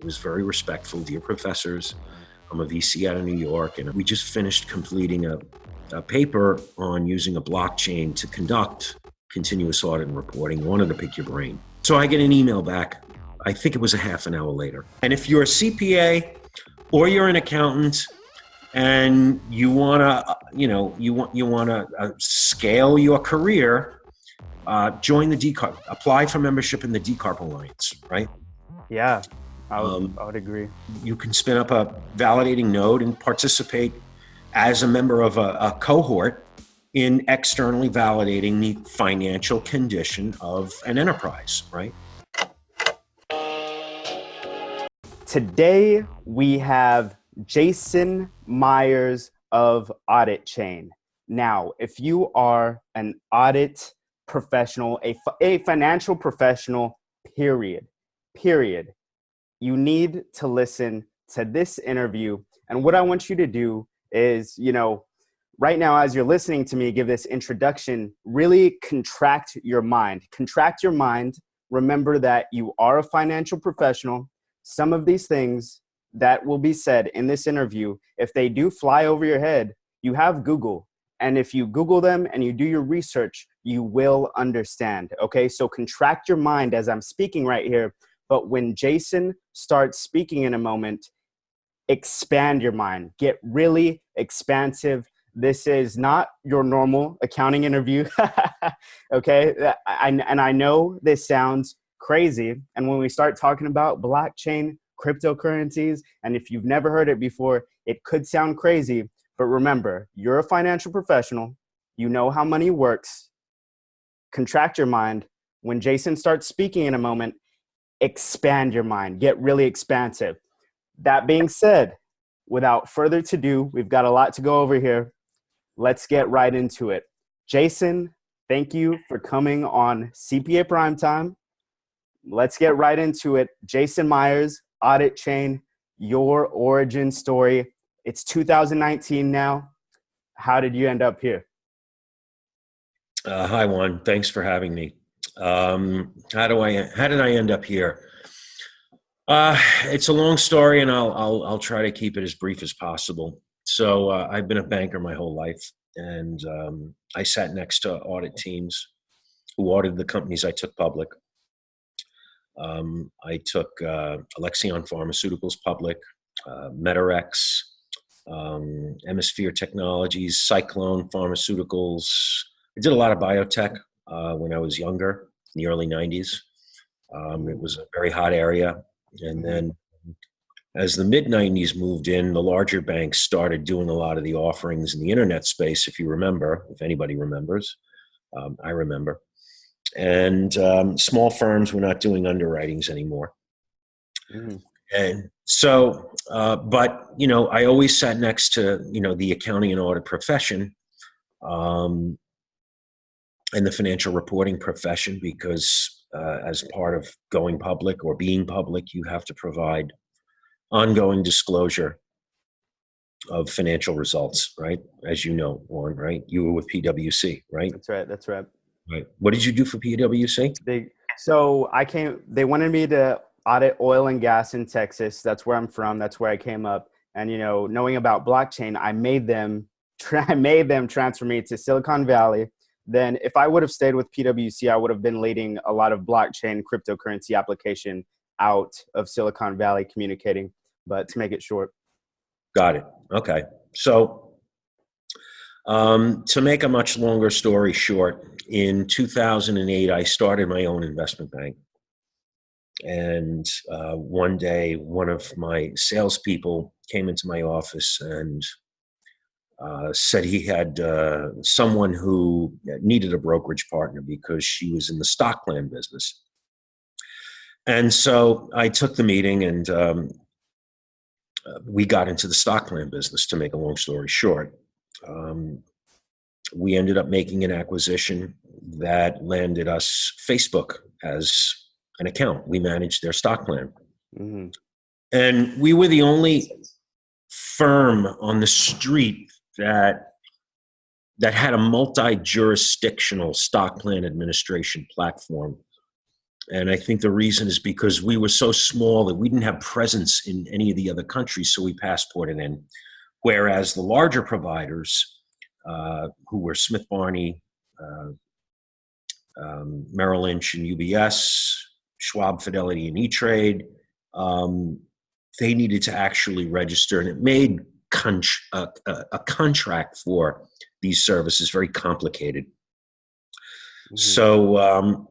It was very respectful. Dear professors, I'm a VC out of New York, and we just finished completing a paper on using a blockchain to conduct continuous audit and reporting. Wanted to pick your brain. So I get an email back. I think it was a half an hour later. And if you're a CPA or you're an accountant and you want to scale your career, join the DCARPE, apply for membership in the DCARPE Alliance, right? Yeah, I would agree. You can spin up a validating node and participate as a member of a cohort in externally validating the financial condition of an enterprise, right? Today, we have Jason Meyers of Auditchain. Now, if you are an audit professional, a financial professional, period, you need to listen to this interview. And what I want you to do is, right now, as you're listening to me give this introduction, really contract your mind. Contract your mind. Remember that you are a financial professional. Some of these things that will be said in this interview, if they do fly over your head, you have Google. And if you Google them and you do your research, you will understand. Okay, so contract your mind as I'm speaking right here. But when Jason starts speaking in a moment, expand your mind. Get really expansive. This is not your normal accounting interview. Okay, and I know this sounds crazy. And when we start talking about blockchain, cryptocurrencies, and if you've never heard it before, it could sound crazy. But remember, you're a financial professional. You know how money works. Contract your mind. When Jason starts speaking in a moment, expand your mind. Get really expansive. That being said, without further ado, we've got a lot to go over here. Let's get right into it. Jason, thank you for coming on CPA Primetime. Let's get right into it. Jason Meyers, Auditchain, your origin story. It's 2019 now. How did you end up here? Hi, Juan. Thanks for having me. How did I end up here? It's a long story, and I'll try to keep it as brief as possible. So I've been a banker my whole life, and I sat next to audit teams who audited the companies I took public. I took Alexion Pharmaceuticals public, Metarex, Hemisphere Technologies, Cyclone Pharmaceuticals. I did a lot of biotech when I was younger, in the early 90s. It was a very hot area. And then as the mid-90s moved in, the larger banks started doing a lot of the offerings in the internet space, if you remember, if anybody remembers. I remember. And small firms were not doing underwritings anymore. And so, but, I always sat next to, the accounting and audit profession and the financial reporting profession, because as part of going public or being public, you have to provide ongoing disclosure of financial results, right? As you know, Warren, right? You were with PwC, right? That's right. Right. What did you do for PwC? They wanted me to audit oil and gas in Texas. That's where I'm from. That's where I came up. And, knowing about blockchain, I made them transfer me to Silicon Valley. Then if I would have stayed with PwC, I would have been leading a lot of blockchain cryptocurrency application out of Silicon Valley communicating, but to make it short. Got it. Okay. So to make a much longer story short, in 2008, I started my own investment bank. And one day, one of my salespeople came into my office and said he had someone who needed a brokerage partner because she was in the stock plan business. And so I took the meeting, and we got into the stock plan business, to make a long story short. We ended up making an acquisition that landed us Facebook as an account. We managed their stock plan. Mm-hmm. And we were the only firm on the street that had a multi-jurisdictional stock plan administration platform And I think the reason is because we were so small that we didn't have presence in any of the other countries, so we passported in. Whereas the larger providers, who were Smith Barney, Merrill Lynch and UBS, Schwab, Fidelity, and E-Trade, they needed to actually register, and it made a contract for these services very complicated. Mm-hmm. So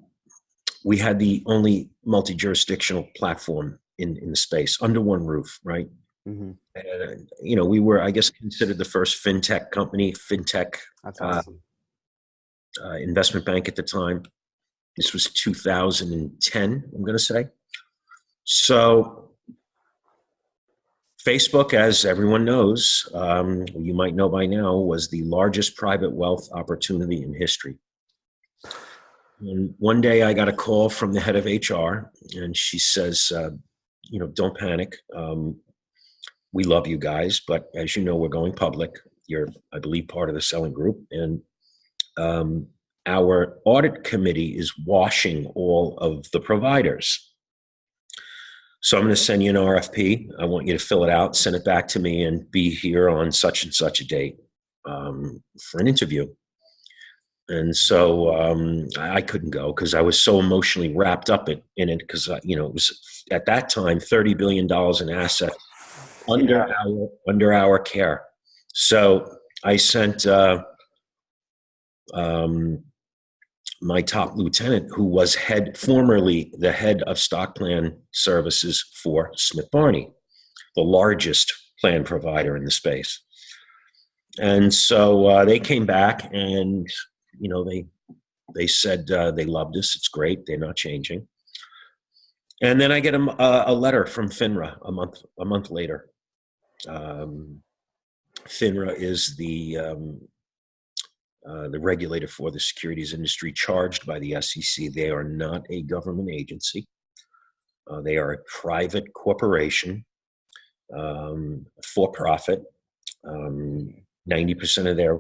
we had the only multi-jurisdictional platform in the space under one roof, right? Mm-hmm. And, we were, I guess, considered the first FinTech company, That's awesome. Investment bank at the time. This was 2010, I'm going to say. So Facebook, as everyone knows, you might know by now, was the largest private wealth opportunity in history. And one day I got a call from the head of HR, and she says, don't panic. We love you guys, but as you know, we're going public. You're, I believe, part of the selling group. And our audit committee is washing all of the providers. So I'm going to send you an RFP. I want you to fill it out, send it back to me, and be here on such and such a date for an interview. And so I couldn't go because I was so emotionally wrapped up in it because, it was at that time $30 billion in assets under our care. So I sent my top lieutenant, who was formerly the head of stock plan services for Smith Barney, the largest plan provider in the space. And so they came back and, they said they loved us. It's great. They're not changing. And then I get a letter from FINRA a month later. FINRA is the regulator for the securities industry charged by the SEC. They are not a government agency. They are a private corporation, for profit. 90% of their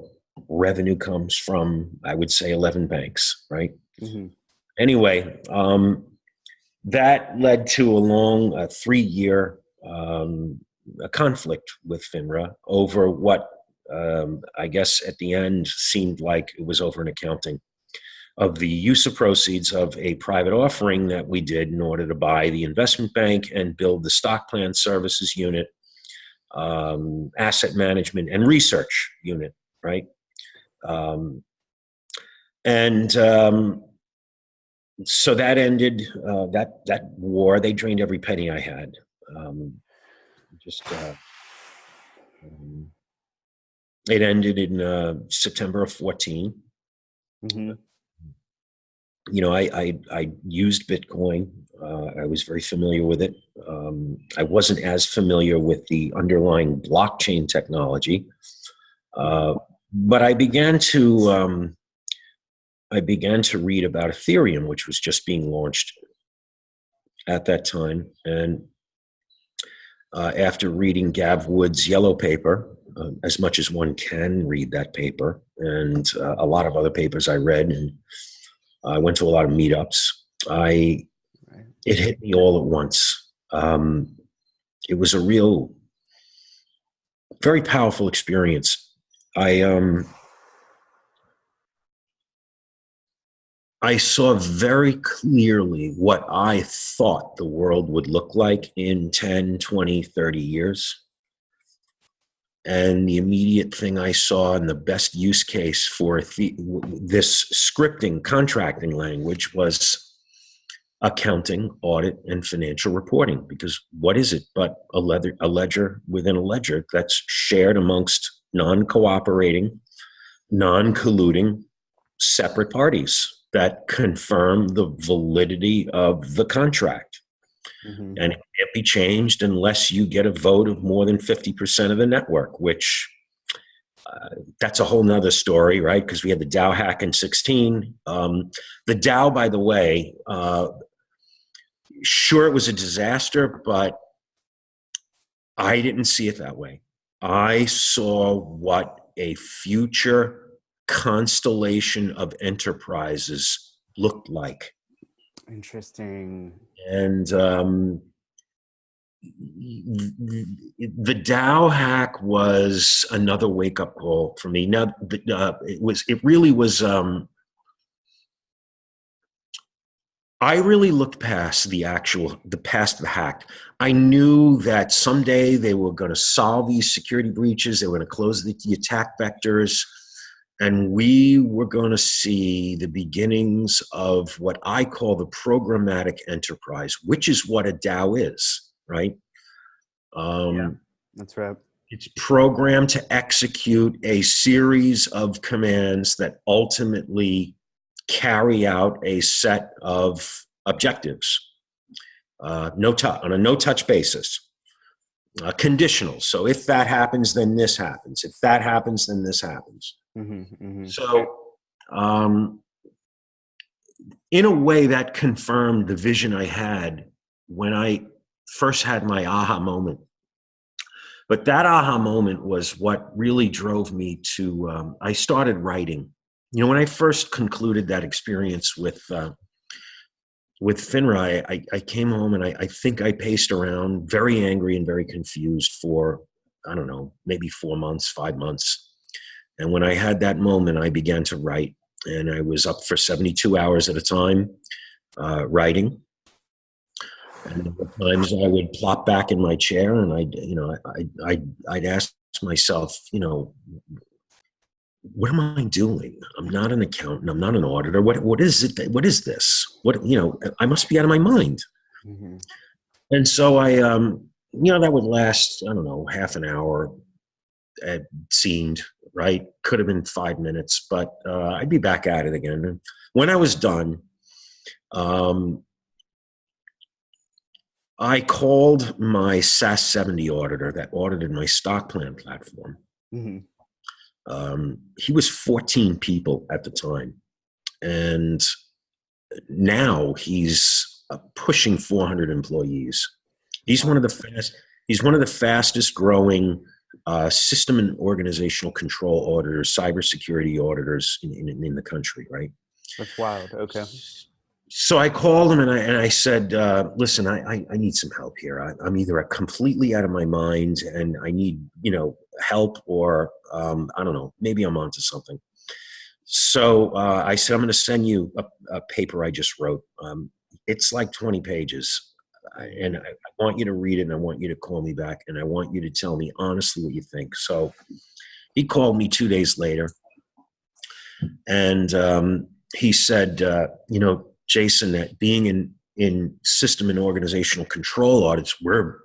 revenue comes from, I would say, 11 banks, right? Mm-hmm. Anyway, that led to a long 3-year conflict with FINRA over what I guess at the end seemed like it was over an accounting of the use of proceeds of a private offering that we did in order to buy the investment bank and build the stock plan services unit, asset management and research unit, right? So that ended that war. They drained every penny I had. It ended in September of 14. Mm-hmm. I used Bitcoin. I was very familiar with it. I wasn't as familiar with the underlying blockchain technology, but I began to read about Ethereum, which was just being launched at that time. And after reading Gav Wood's yellow paper, as much as one can read that paper, and a lot of other papers I read, and I went to a lot of meetups, it hit me all at once. It was a real, very powerful experience. I saw very clearly what I thought the world would look like in 10, 20, 30 years. And the immediate thing I saw and the best use case for this scripting, contracting language was accounting, audit, and financial reporting. Because what is it but a ledger within a ledger that's shared amongst non-cooperating, non-colluding, separate parties that confirm the validity of the contract. Mm-hmm. And it can't be changed unless you get a vote of more than 50% of the network, which that's a whole nother story, right? Because we had the Dow hack in 16. The Dow, by the way, sure, it was a disaster, but I didn't see it that way. I saw what a future constellation of enterprises looked like. Interesting. And the Dow hack was another wake up call for me. Now, it really was. I really looked past the hack. I knew that someday they were going to solve these security breaches. They were going to close the attack vectors. And we were going to see the beginnings of what I call the programmatic enterprise, which is what a DAO is, right? Yeah, that's right. It's programmed to execute a series of commands that ultimately carry out a set of objectives, on a no-touch basis. Conditional. So if that happens, then this happens. If that happens, then this happens. So in a way that confirmed the vision I had when I first had my aha moment. But that aha moment was what really drove me to, I started writing. You know, when I first concluded that experience with FINRA, I came home and I think I paced around very angry and very confused for, I don't know, maybe 4 months, 5 months. And when I had that moment, I began to write, and I was up for 72 hours at a time writing. And there were times I would plop back in my chair and I'd ask myself, you know, what am I doing? I'm not an accountant. I'm not an auditor. What is it? What is this? I must be out of my mind. And so that would last, I don't know, half an hour. It seemed, right? Could have been 5 minutes, but I'd be back at it again. And when I was done, I called my SAS 70 auditor that audited my stock plan platform. He was 14 people at the time, and now he's pushing 400 employees. He's one of the fastest growing system and organizational control auditors, cybersecurity auditors in the country, right? That's wild. Okay. So I called him and I said, listen, I need some help here. I'm either completely out of my mind and I need, help, or I don't know, maybe I'm onto something. So I said, I'm going to send you a paper I just wrote. It's like 20 pages. And I want you to read it, and I want you to call me back, and I want you to tell me honestly what you think. So he called me 2 days later, and he said, Jason, that being in system and organizational control audits, we're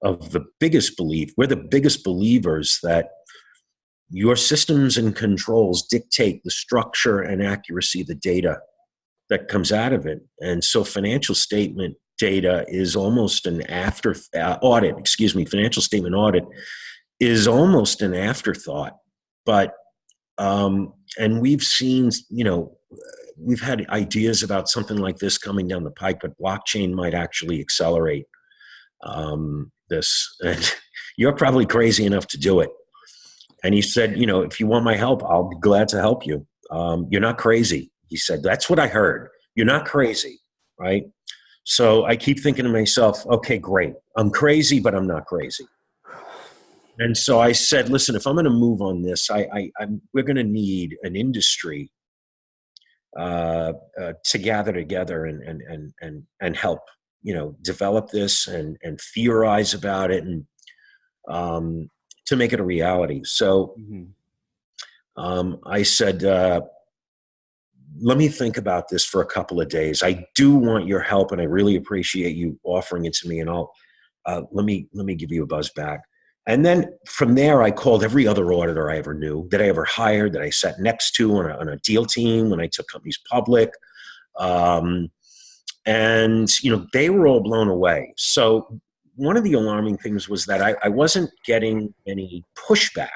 the biggest believers that your systems and controls dictate the structure and accuracy of the data that comes out of it. And so financial statement data is almost an financial statement audit is almost an afterthought. But, and we've seen, we've had ideas about something like this coming down the pike, but blockchain might actually accelerate this. And you're probably crazy enough to do it. And he said, if you want my help, I'll be glad to help you. You're not crazy. He said, that's what I heard. You're not crazy, right? So I keep thinking to myself, okay, great. I'm crazy, but I'm not crazy. And so I said, listen, if I'm going to move on this, we're going to need an industry to gather together and help, develop this and theorize about it and to make it a reality. So I said, let me think about this for a couple of days. I do want your help, and I really appreciate you offering it to me. And I'll let me give you a buzz back. And then from there, I called every other auditor I ever knew, that I ever hired, that I sat next to on a deal team when I took companies public. And they were all blown away. So one of the alarming things was that I wasn't getting any pushback,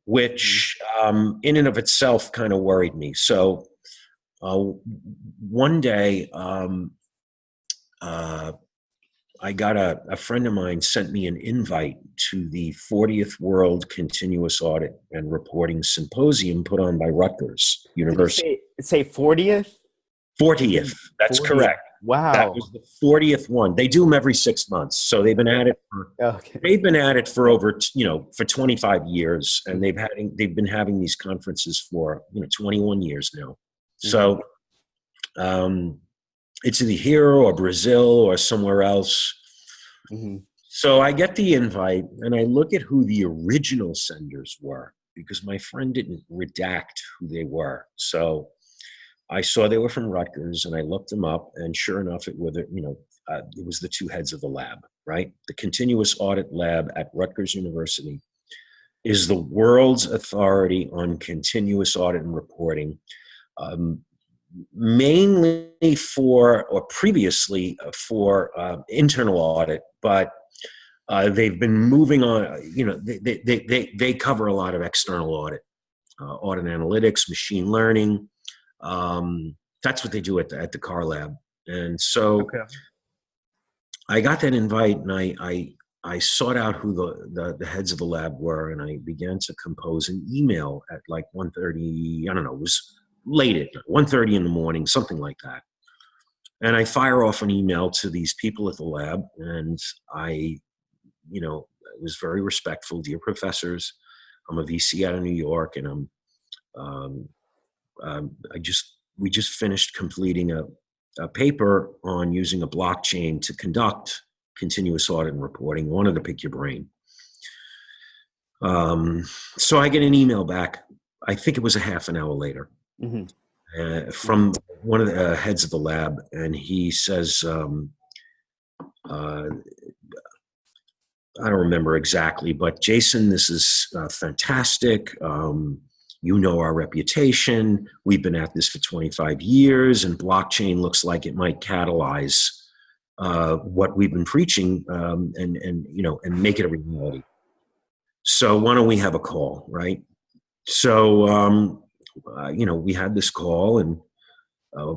which in and of itself kind of worried me. So one day, I got a friend of mine sent me an invite to the 40th World Continuous Audit and Reporting Symposium put on by Rutgers University. Did you say 40th? 40th. That's 40th. correct. Wow. That was the 40th one. They do them every 6 months. So they've been at it for over, for 25 years, and they've been having these conferences for 21 years now. So it's either here or Brazil or somewhere else. So I get the invite and I look at who the original senders were, because my friend didn't redact who they were. So I saw they were from Rutgers, and I looked them up, and sure enough, it was the two heads of the lab, right? The continuous audit lab at Rutgers University is the world's authority on continuous audit and reporting, mainly previously for internal audit, but they've been moving on. They cover a lot of external audit, audit analytics, machine learning. That's what they do at the car lab. And so I got that invite, and I sought out who the heads of the lab were, and I began to compose an email at like 1:30. I don't know, it was late at 1:30 in the morning, something like that. And I fire off an email to these people at the lab, and I was very respectful. Dear professors, I'm a VC out of New York, and we just finished completing a paper on using a blockchain to conduct continuous audit and reporting. Wanted to pick your brain. So I get an email back. I think it was a half an hour later, from one of the heads of the lab, and he says, I don't remember exactly, but Jason, this is fantastic. Our reputation. We've been at this for 25 years, and blockchain looks like it might catalyze what we've been preaching, and make it a reality. So why don't we have a call, right? So we had this call, and I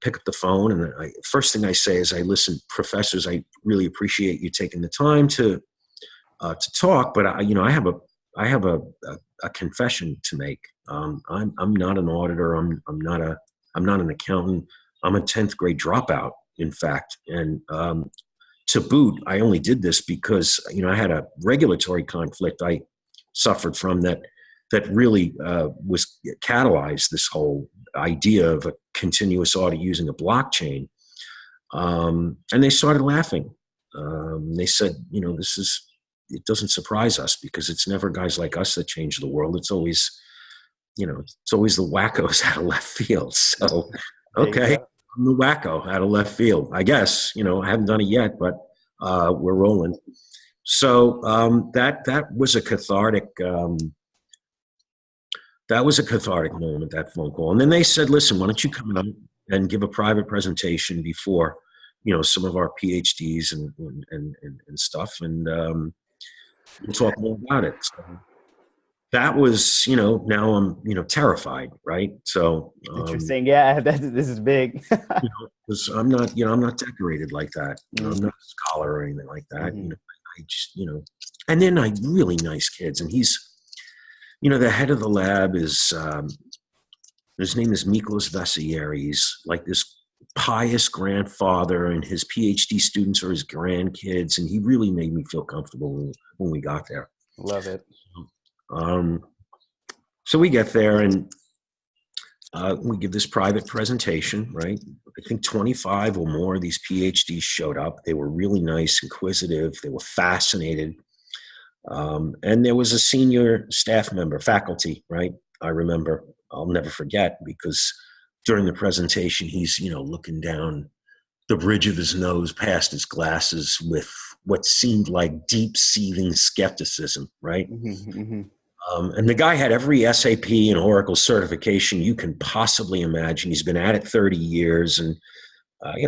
pick up the phone, and first thing I say is, listen, professors, I really appreciate you taking the time to talk, but I have a confession to make. I'm not an auditor. I'm not an accountant. I'm a 10th grade dropout, in fact. And to boot, I only did this because I had a regulatory conflict I suffered from that really was catalyzed this whole idea of a continuous audit using a blockchain. And they started laughing. They said, it doesn't surprise us, because it's never guys like us that change the world. It's always the wackos out of left field. So, okay, I'm the wacko out of left field, I guess. I haven't done it yet, but we're rolling. So that was a cathartic. That was a cathartic moment, that phone call. And then they said, listen, why don't you come out and give a private presentation before, some of our PhDs and stuff, and we'll talk more about it. So that was, now I'm, terrified, right? So interesting. Yeah, this is big. because I'm not decorated like that. I'm not a scholar or anything like that. I just, and they're really nice kids. And he's, the head of the lab is, his name is Miklos Vasieri. He's like this pious grandfather, and his PhD students are his grandkids. And he really made me feel comfortable when we got there. Love it. So we get there, and we give this private presentation, right? I think 25 or more of these PhDs showed up. They were really nice, inquisitive. They were fascinated. And there was a senior staff member, faculty, right? I remember, I'll never forget, because during the presentation, he's, looking down the bridge of his nose past his glasses with what seemed like deep seething skepticism, right? And the guy had every SAP and Oracle certification you can possibly imagine. He's been at it 30 years and,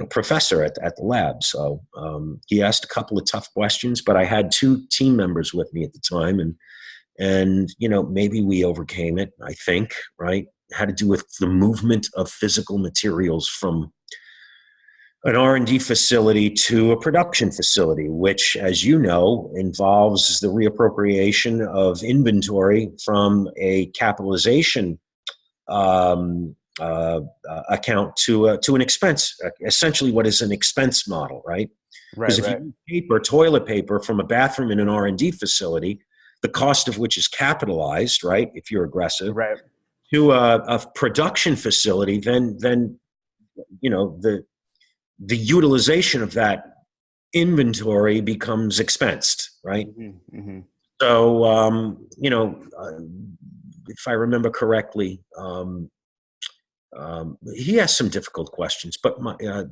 professor at the lab. So he asked a couple of tough questions, but I had two team members with me at the time, and maybe we overcame it, I think, right? It had to do with the movement of physical materials from an R&D facility to a production facility, which, as you know, involves the reappropriation of inventory from a capitalization account to an expense, essentially what is an expense model, right? Right, Because if right. you use paper, toilet paper from a bathroom in an R&D facility, the cost of which is capitalized, right, if you're aggressive, Right. to a production facility, then you know the utilization of that inventory becomes expensed, right? Mm-hmm, mm-hmm. So if I remember correctly, he asked some difficult questions, but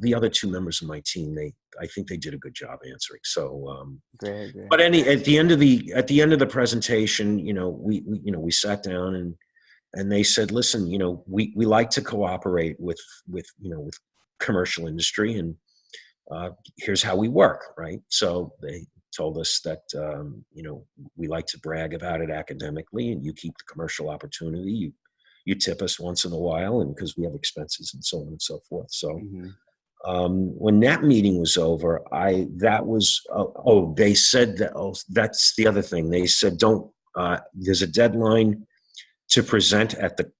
the other two members of my team, I think they did a good job answering. So, Great, great. but at the end of the presentation, we sat down and they said, listen, we like to cooperate with commercial industry, and here's how we work, right? So they told us that we like to brag about it academically, and you keep the commercial opportunity. You tip us once in a while, and because we have expenses and so on and so forth. So Mm-hmm. when that meeting was over, they said that, that's the other thing. They said, there's a deadline to present at the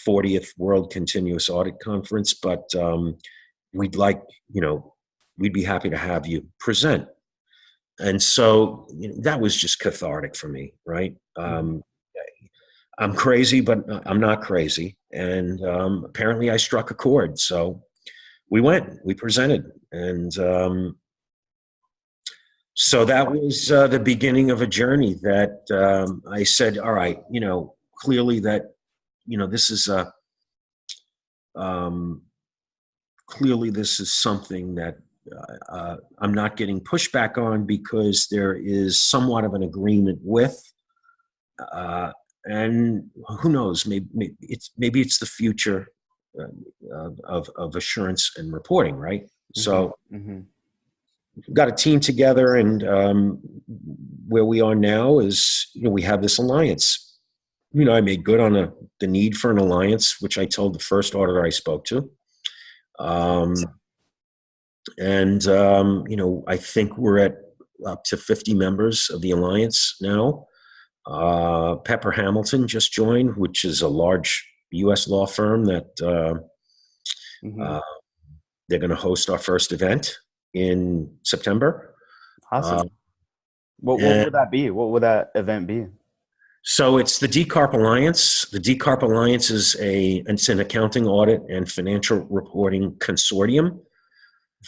40th World Continuous Audit Conference, but we'd like, we'd be happy to have you present. And so that was just cathartic for me, right? I'm crazy, but I'm not crazy. And apparently I struck a chord. So we presented. And so that was the beginning of a journey that I said, all right, clearly that, this is clearly this is something that I'm not getting pushback on, because there is somewhat of an agreement with, and who knows, maybe it's the future of assurance and reporting, right? Mm-hmm. So Mm-hmm. we've got a team together, and where we are now is, we have this alliance. I made good on the need for an alliance, which I told the first auditor I spoke to. I think we're at up to 50 members of the alliance now. Pepper Hamilton just joined, which is a large U.S. law firm that Mm-hmm. they're going to host our first event in September. Awesome. What would that be? What would that event be? So it's the DCARPE Alliance. The DCARPE Alliance is it's an accounting, audit, and financial reporting consortium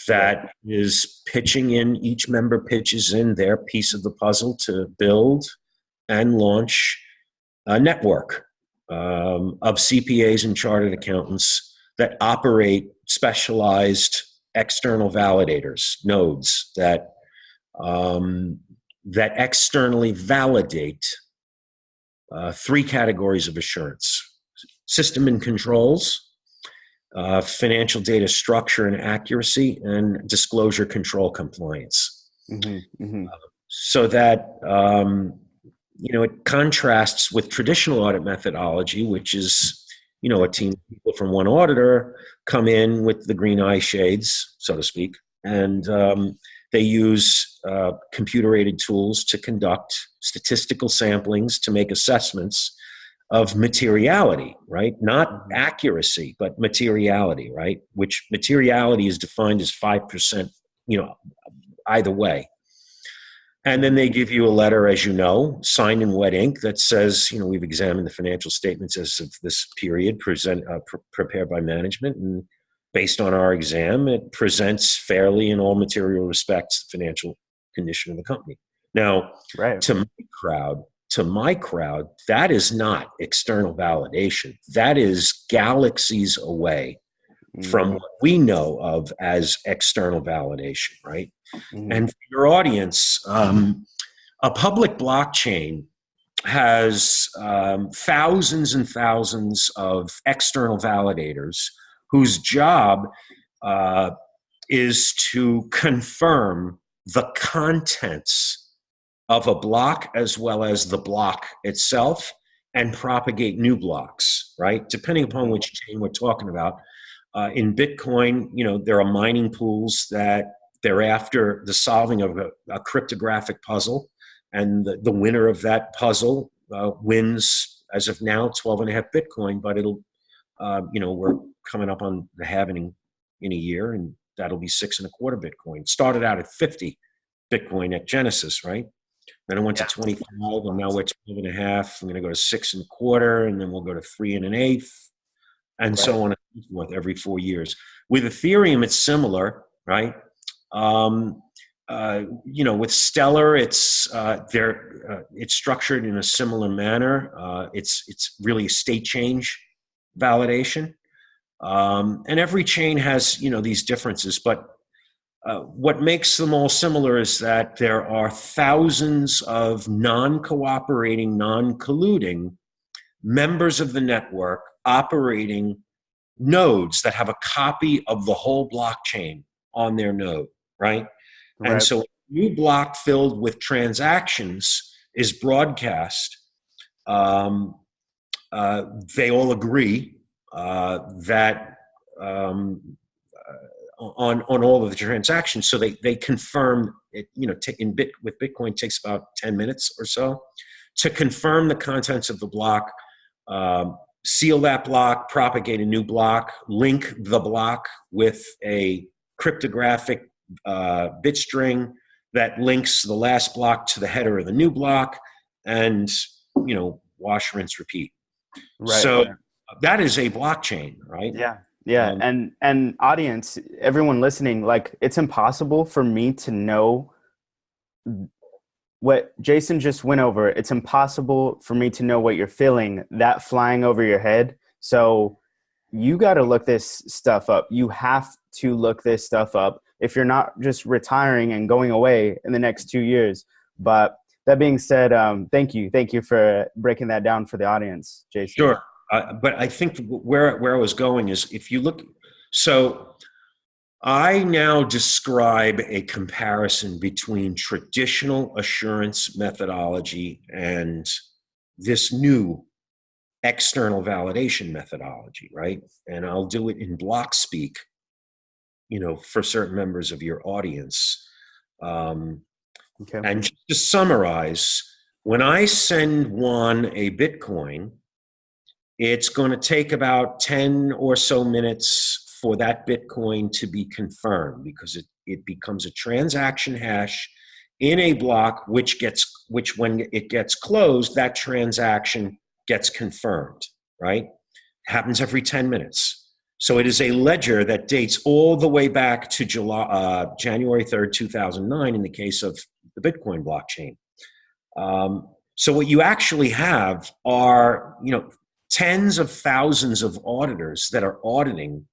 that is pitching in. Each member pitches in their piece of the puzzle to build and launch a network of CPAs and Chartered Accountants that operate specialized external validators, nodes that externally validate three categories of assurance: system and controls, financial data structure and accuracy, and disclosure control compliance. Mm-hmm. Mm-hmm. So that it contrasts with traditional audit methodology, which is a team of people from one auditor come in with the green eye shades, so to speak, and they use computer-aided tools to conduct statistical samplings to make assessments of materiality, right? Not accuracy, but materiality, right? Which materiality is defined as 5%, either way. And then they give you a letter, as you know, signed in wet ink that says, we've examined the financial statements as of this period, prepared by management, and based on our exam, it presents fairly in all material respects the financial condition of the company. Now, Right. to my crowd, that is not external validation. That is galaxies away from what we know of as external validation, right? Mm-hmm. And for your audience, a public blockchain has thousands and thousands of external validators whose job is to confirm the contents of a block as well as the block itself, and propagate new blocks, right? Depending upon which chain we're talking about. In Bitcoin, there are mining pools that they're after the solving of a cryptographic puzzle, and the winner of that puzzle wins, as of now, 12.5 Bitcoin, but it'll we're coming up on the halving in a year, and that'll be 6.25 Bitcoin. Started out at 50 Bitcoin at Genesis, right? Then I went to 25, and now we're 12.5. I'm going to go to 6.25, and then we'll go to 3.125, and so on and so forth every 4 years. With Ethereum, it's similar, right? With Stellar, it's structured in a similar manner. It's really a state change validation, and every chain has these differences. But what makes them all similar is that there are thousands of non-cooperating, non-colluding members of the network operating nodes that have a copy of the whole blockchain on their node, right? And so a new block filled with transactions is broadcast. They all agree that on all of the transactions. So they confirm it, with Bitcoin it takes about 10 minutes or so to confirm the contents of the block, seal that block, propagate a new block, link the block with a cryptographic bit string that links the last block to the header of the new block, and wash, rinse, repeat. Right. So that is a blockchain, right? Yeah. And audience, everyone listening, like, it's impossible for me to know what Jason just went over. It's impossible for me to know what you're feeling, that flying over your head. So you got to look this stuff up. You have to look this stuff up if you're not just retiring and going away in the next 2 years. But that being said, thank you for breaking that down for the audience, Jason. Sure. But I think where I was going is, if you look, so I now describe a comparison between traditional assurance methodology and this new external validation methodology, right? And I'll do it in block speak, for certain members of your audience. Okay. And just to summarize, when I send Juan a Bitcoin, it's going to take about 10 or so minutes for that Bitcoin to be confirmed, because it becomes a transaction hash in a block, which when it gets closed, that transaction gets confirmed, right? Happens every 10 minutes. So it is a ledger that dates all the way back to January 3rd, 2009 in the case of the Bitcoin blockchain. So what you actually have are, tens of thousands of auditors that are auditing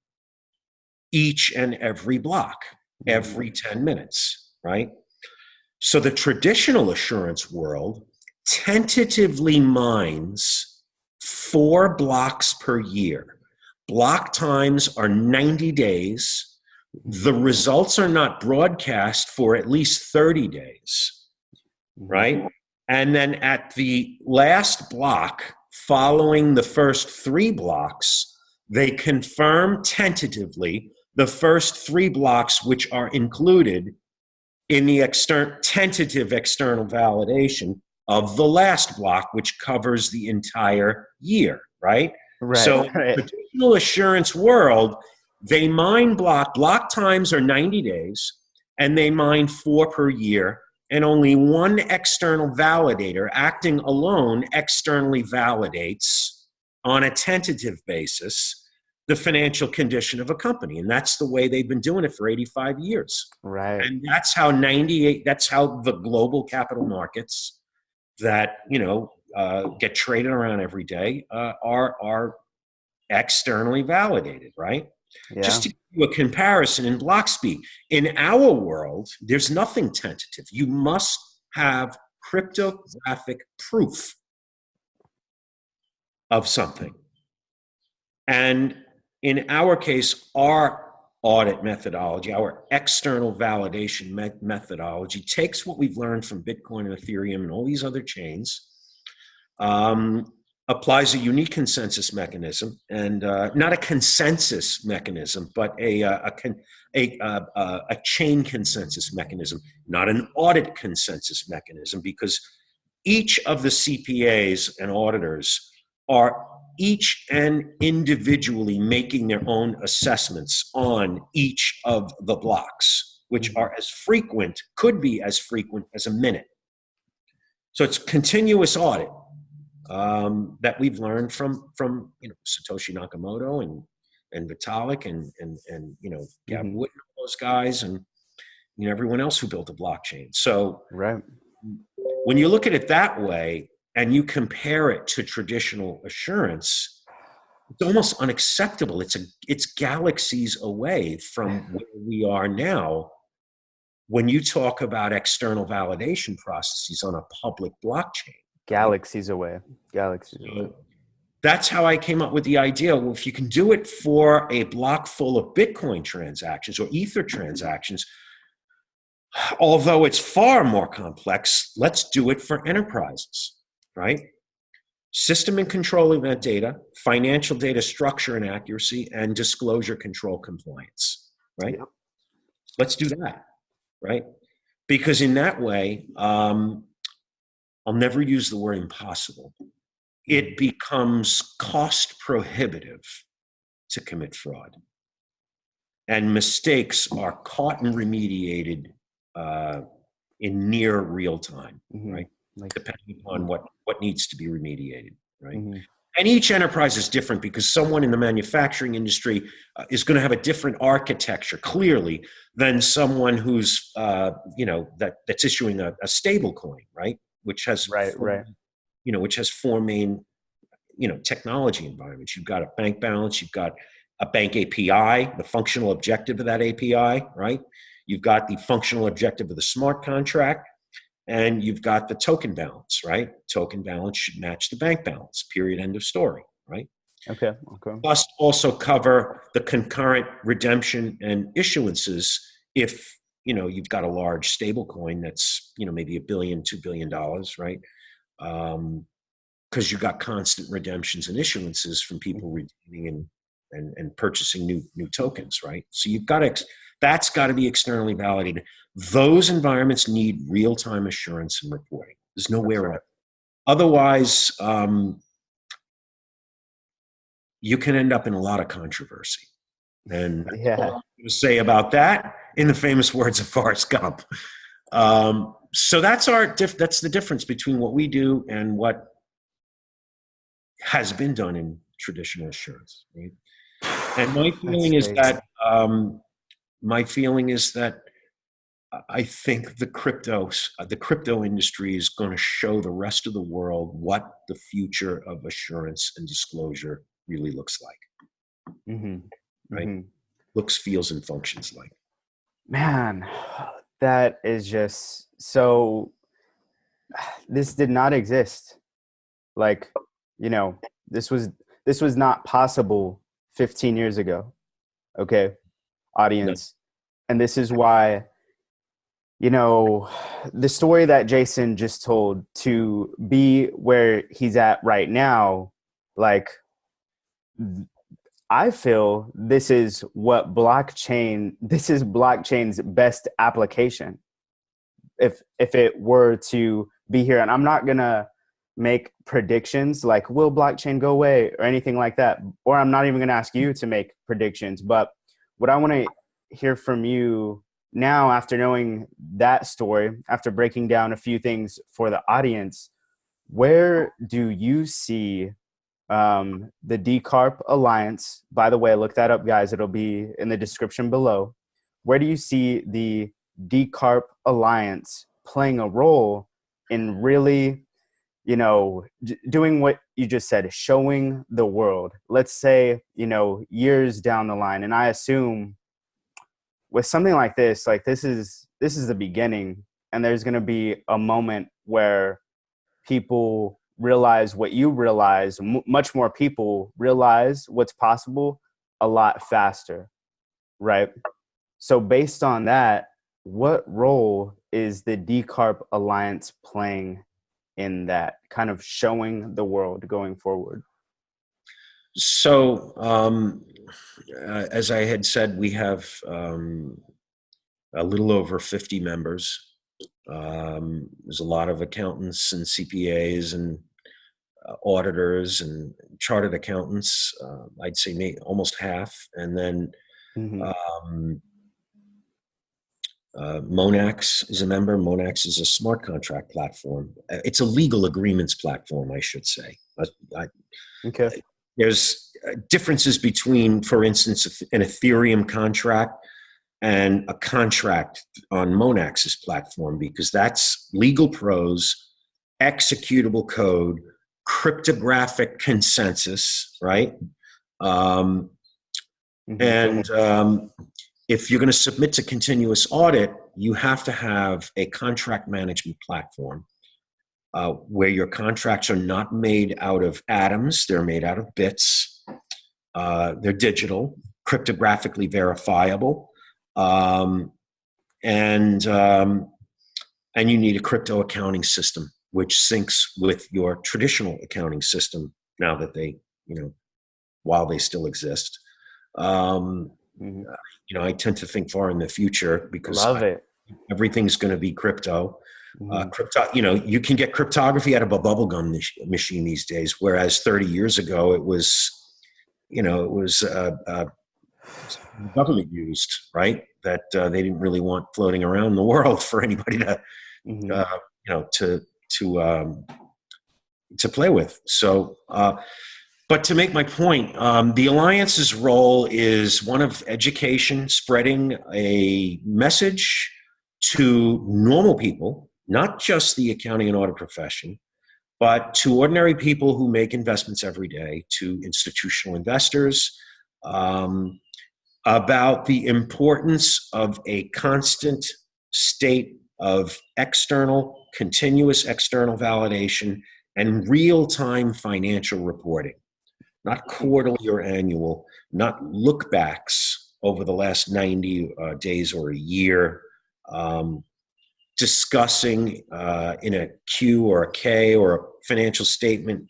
each and every block every 10 minutes, right? So the traditional assurance world tentatively mines 4 blocks per year. Block times are 90 days. The results are not broadcast for at least 30 days, right? And then at the last block, following the first 3 blocks, they confirm tentatively the first 3 blocks, which are included in the tentative external validation of the last block, which covers the entire year, right? So in the traditional assurance world, they mine block times are 90 days, and they mine 4 per year, and only one external validator acting alone externally validates on a tentative basis the financial condition of a company. And that's the way they've been doing it for 85 years. Right. And that's how the global capital markets that, get traded around every day are externally validated, right? Yeah. Just to give you a comparison in block speak, in our world, there's nothing tentative. You must have cryptographic proof of something. And in our case, our audit methodology, our external validation methodology takes what we've learned from Bitcoin and Ethereum and all these other chains, applies a unique consensus mechanism, and not a consensus mechanism, but a chain consensus mechanism, not an audit consensus mechanism, because each of the CPAs and auditors are each and individually making their own assessments on each of the blocks, which are as frequent, could be as frequent as a minute. So it's continuous audit that we've learned from Satoshi Nakamoto and Vitalik and Gab Wood and all those guys and everyone else who built a blockchain. So right. When you look at it that way and you compare it to traditional assurance, it's almost unacceptable. It's galaxies away from where we are now when you talk about external validation processes on a public blockchain. Galaxies away. Galaxies away. That's how I came up with the idea. Well, if you can do it for a block full of Bitcoin transactions or Ether transactions, although it's far more complex, let's do it for enterprises, right? System and control event data, financial data structure and accuracy, and disclosure control compliance, right? Yep. Let's do that, right? Because in that way, I'll never use the word impossible. It becomes cost prohibitive to commit fraud. And mistakes are caught and remediated in near real time, right? Depending upon what needs to be remediated, right? And each enterprise is different because someone in the manufacturing industry is going to have a different architecture, clearly, than someone who's, that's issuing a stable coin, right? Which has, which has four main, technology environments. You've got a bank balance, you've got a bank API, the functional objective of that API, right? You've got the functional objective of the smart contract, and you've got the token balance, right? Token balance should match the bank balance, period, end of story, right? Okay. Must also cover the concurrent redemption and issuances if, you've got a large stable coin that's, maybe $1 billion, $2 billion, right? Because you've got constant redemptions and issuances from people redeeming and purchasing new tokens, right? So that's got to be externally validated. Those environments need real-time assurance and reporting. There's nowhere around. Otherwise, you can end up in a lot of controversy. And all I'm going to say about that, in the famous words of Forrest Gump. So that's the difference between what we do and what has been done in traditional assurance, right? And my feeling is that I think the crypto industry is going to show the rest of the world what the future of assurance and disclosure really looks like. Right? Looks, feels, and functions like. Man, that is just so. This did not exist. This was not possible 15 years ago. Okay, audience. No. And this is why, the story that Jason just told, to be where he's at right now, I feel this is blockchain's best application. If it were to be here, and I'm not going to make predictions like, will blockchain go away or anything like that, or I'm not even going to ask you to make predictions, but what I want to hear from you now, after knowing that story, after breaking down a few things for the audience, where do you see the DCARPE Alliance? By the way, look that up, guys. It'll be in the description below. Where do you see the DCARPE Alliance playing a role in really, doing what you just said, showing the world? Let's say, years down the line, and I assume with something like this is the beginning, and there's going to be a moment where people realize what you realize, much more people realize what's possible a lot faster, right? So based on that, what role is the DCARPE Alliance playing in that, kind of showing the world going forward? So, as I had said, we have a little over 50 members. There's a lot of accountants and CPAs and auditors and chartered accountants. I'd say maybe almost half. And then Monax is a member. Monax is a smart contract platform. It's a legal agreements platform, I should say. Okay. There's differences between, for instance, an Ethereum contract and a contract on Monax's platform, because that's legal prose, executable code, cryptographic consensus, right? If you're going to submit to continuous audit, you have to have a contract management platform where your contracts are not made out of atoms, they're made out of bits. They're digital, cryptographically verifiable, and you need a crypto accounting system which syncs with your traditional accounting system now that they, while they still exist. I tend to think far in the future because everything's going to be crypto. You can get cryptography out of a bubblegum machine these days, whereas 30 years ago it was government used, right? That they didn't really want floating around the world for anybody to play with. So, but to make my point, the Alliance's role is one of education, spreading a message to normal people, not just the accounting and audit profession, but to ordinary people who make investments every day, to institutional investors, about the importance of a constant state of continuous external validation and real-time financial reporting. Not quarterly or annual, not look backs over the last 90 days or a year, discussing in a Q or a K or a financial statement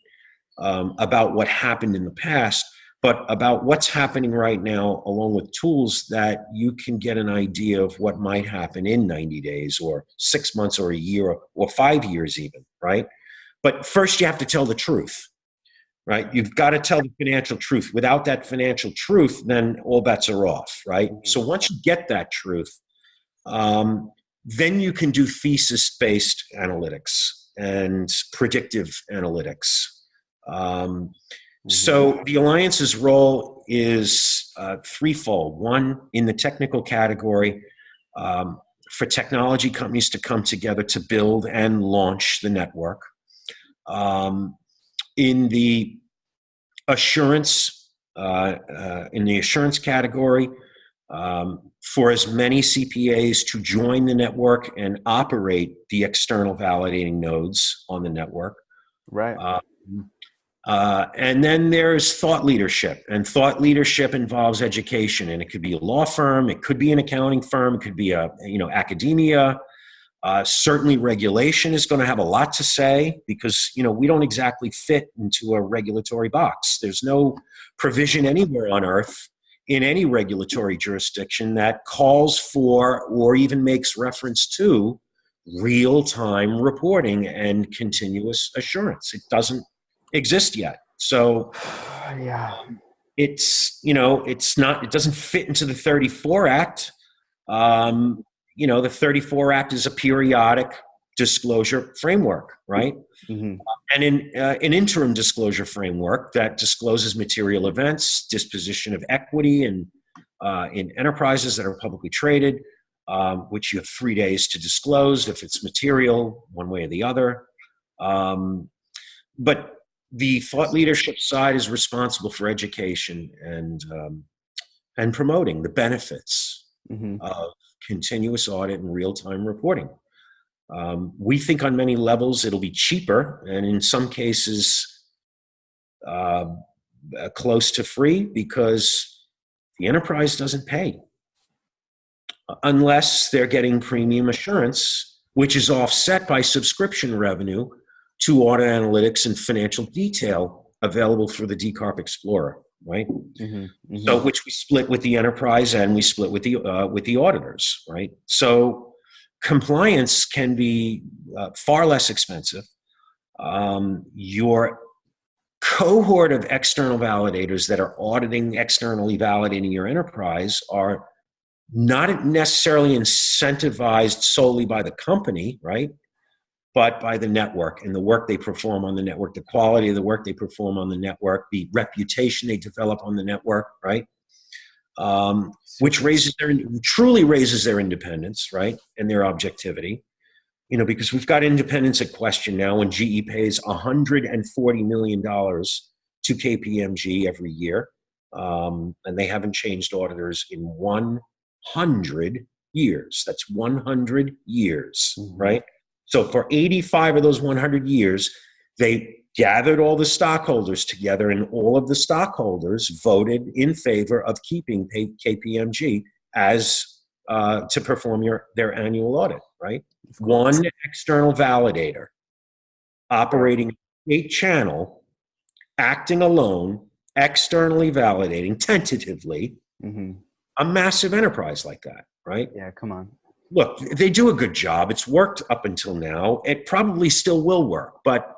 about what happened in the past, but about what's happening right now, along with tools that you can get an idea of what might happen in 90 days or 6 months or a year or 5 years even, right? But first you have to tell the truth. Right? You've got to tell the financial truth. Without that financial truth, then all bets are off, right? So once you get that truth, then you can do thesis-based analytics and predictive analytics. So the Alliance's role is threefold. One, in the technical category, for technology companies to come together to build and launch the network. In the assurance category, for as many CPAs to join the network and operate the external validating nodes on the network. Right. And then there's thought leadership, and thought leadership involves education, and it could be a law firm, it could be an accounting firm, it could be academia. Certainly regulation is going to have a lot to say because, we don't exactly fit into a regulatory box. There's no provision anywhere on earth in any regulatory jurisdiction that calls for or even makes reference to real-time reporting and continuous assurance. It doesn't exist yet. So it doesn't fit into the 34 Act. The 34 Act is a periodic disclosure framework, right? And an interim disclosure framework that discloses material events, disposition of equity in enterprises that are publicly traded, which you have 3 days to disclose if it's material, one way or the other. But the thought leadership side is responsible for education and promoting the benefits of continuous audit and real-time reporting. We think on many levels it'll be cheaper, and in some cases close to free, because the enterprise doesn't pay unless they're getting premium assurance, which is offset by subscription revenue to audit analytics and financial detail available through the DCARPE Explorer, right? So which we split with the enterprise and we split with the auditors, right? So compliance can be far less expensive. Your cohort of external validators that are auditing, externally validating your enterprise are not necessarily incentivized solely by the company, right? But by the network and the work they perform on the network, the quality of the work they perform on the network, the reputation they develop on the network, right? Which truly raises their independence, right? And their objectivity. Because we've got independence at question now when GE pays $140 million to KPMG every year. And they haven't changed auditors in 100 years. That's 100 years, right? So for 85 of those 100 years, they gathered all the stockholders together, and all of the stockholders voted in favor of keeping KPMG as to perform their annual audit, right? One external validator operating a channel, acting alone, externally validating, tentatively, a massive enterprise like that, right? Yeah, come on. Look, they do a good job. It's worked up until now. It probably still will work, but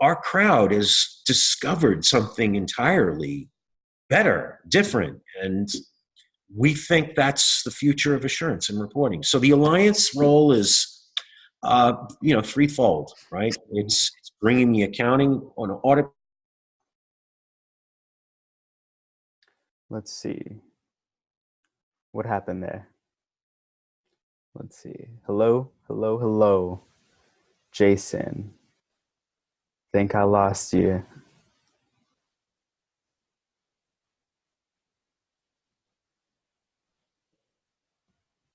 our crowd has discovered something entirely better, different, and we think that's the future of assurance and reporting. So the Alliance role is, threefold, right? It's bringing the accounting on an audit. Let's see. What happened there? Let's see. Hello. Jason. Think I lost you.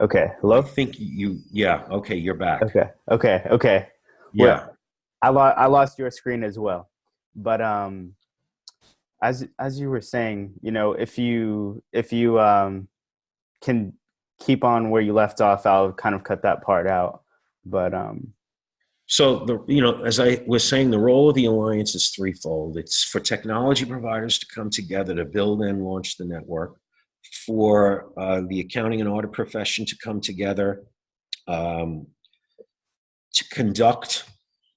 Okay. Hello? I think okay, you're back. Okay. Yeah. Well, I lost your screen as well. But as you were saying, if you can keep on where you left off, I'll kind of cut that part out. But so as I was saying, the role of the Alliance is threefold. It's for technology providers to come together to build and launch the network, for the accounting and audit profession to come together to conduct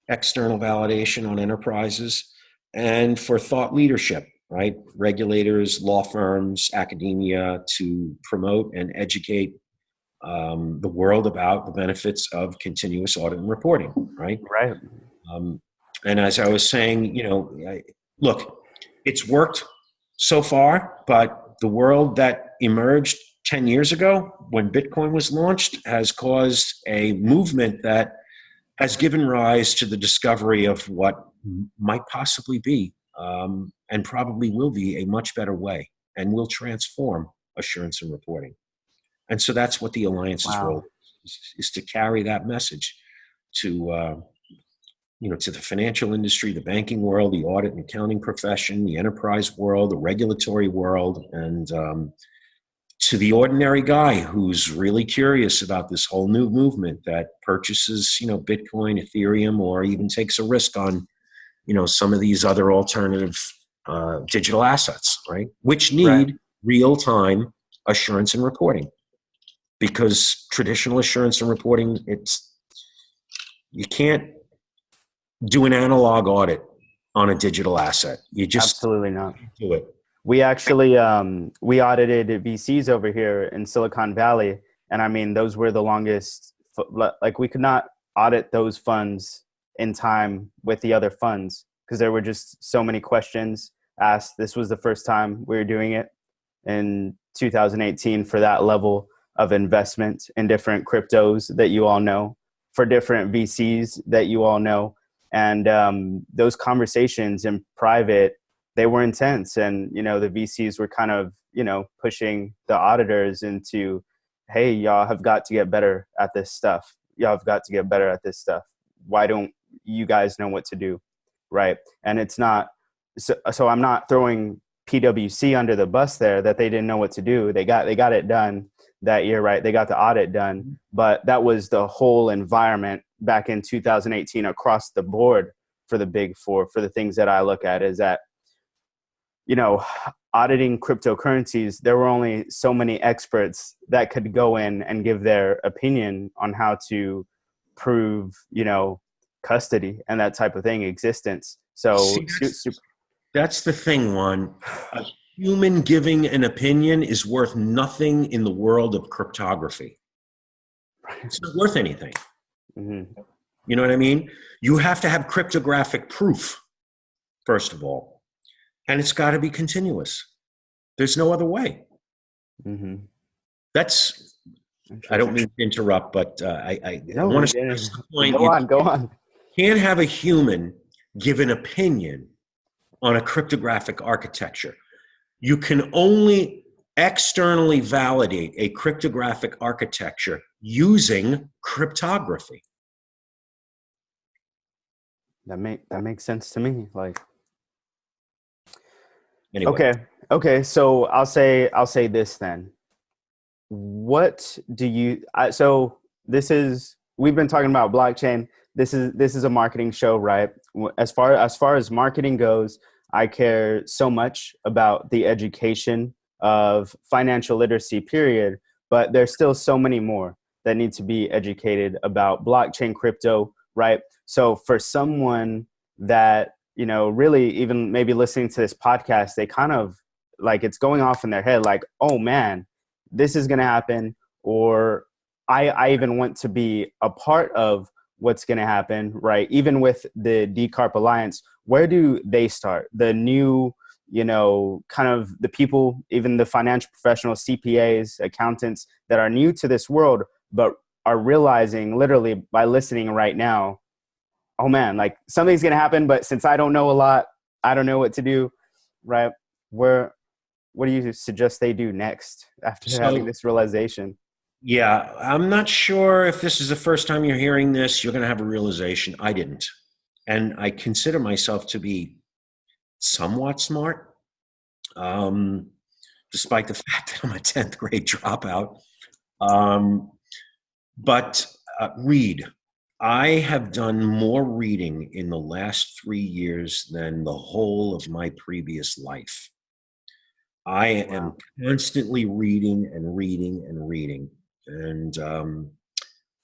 external validation on enterprises, and for thought leadership, right? Regulators, law firms, academia, to promote and educate the world about the benefits of continuous audit and reporting, right? Right. And as I was saying, look, it's worked so far, but the world that emerged 10 years ago when Bitcoin was launched has caused a movement that has given rise to the discovery of what might possibly be, and probably will be, a much better way, and will transform assurance and reporting. And so that's what the Alliance's role is to carry that message to to the financial industry, the banking world, the audit and accounting profession, the enterprise world, the regulatory world, and to the ordinary guy who's really curious about this whole new movement that purchases, Bitcoin, Ethereum, or even takes a risk on, some of these other alternative digital assets, right? Which need real-time assurance and reporting. Because traditional assurance and reporting, you can't do an analog audit on a digital asset. You just absolutely not do it. We actually we audited VCs over here in Silicon Valley, and I mean those were the longest. Like we could not audit those funds in time with the other funds because there were just so many questions asked. This was the first time we were doing it in 2018 for that level of investment in different cryptos that you all know, for different VCs that you all know. And those conversations in private, they were intense. And, the VCs were kind of, pushing the auditors into, hey, y'all have got to get better at this stuff. Y'all have got to get better at this stuff. Why don't you guys know what to do? Right. And it's not, so I'm not throwing PwC under the bus there that they didn't know what to do. They got it done that year, right? They got the audit done, but that was the whole environment back in 2018 across the board for the big four. For the things that I look at is that, auditing cryptocurrencies, there were only so many experts that could go in and give their opinion on how to prove, custody and that type of thing, existence. So See, that's the thing, Juan. A human giving an opinion is worth nothing in the world of cryptography. It's not worth anything. Mm-hmm. You know what I mean? You have to have cryptographic proof, first of all. And it's got to be continuous. There's no other way. Mm-hmm. That's, I don't mean to interrupt, but I want to stress the point. Go on. You can't have a human give an opinion on a cryptographic architecture. You can only externally validate a cryptographic architecture using cryptography. That makes sense to me. Like, anyway. Okay. So I'll say this then. What do you? We've been talking about blockchain. This is a marketing show, right? As far as marketing goes, I care so much about the education of financial literacy, period. But there's still so many more that need to be educated about blockchain, crypto, right? So for someone that, really even maybe listening to this podcast, they kind of like it's going off in their head like, oh man, this is going to happen. Or I even want to be a part of what's going to happen, right? Even with the DCARPE Alliance, where do they start? The new, kind of the people, even the financial professionals, CPAs, accountants that are new to this world, but are realizing literally by listening right now, oh man, like something's going to happen, but since I don't know a lot, I don't know what to do, right? What do you suggest they do next after having this realization? Yeah, I'm not sure if this is the first time you're hearing this, you're going to have a realization. I didn't. And I consider myself to be somewhat smart, despite the fact that I'm a 10th grade dropout. But read. I have done more reading in the last 3 years than the whole of my previous life. I am constantly reading and reading and reading. And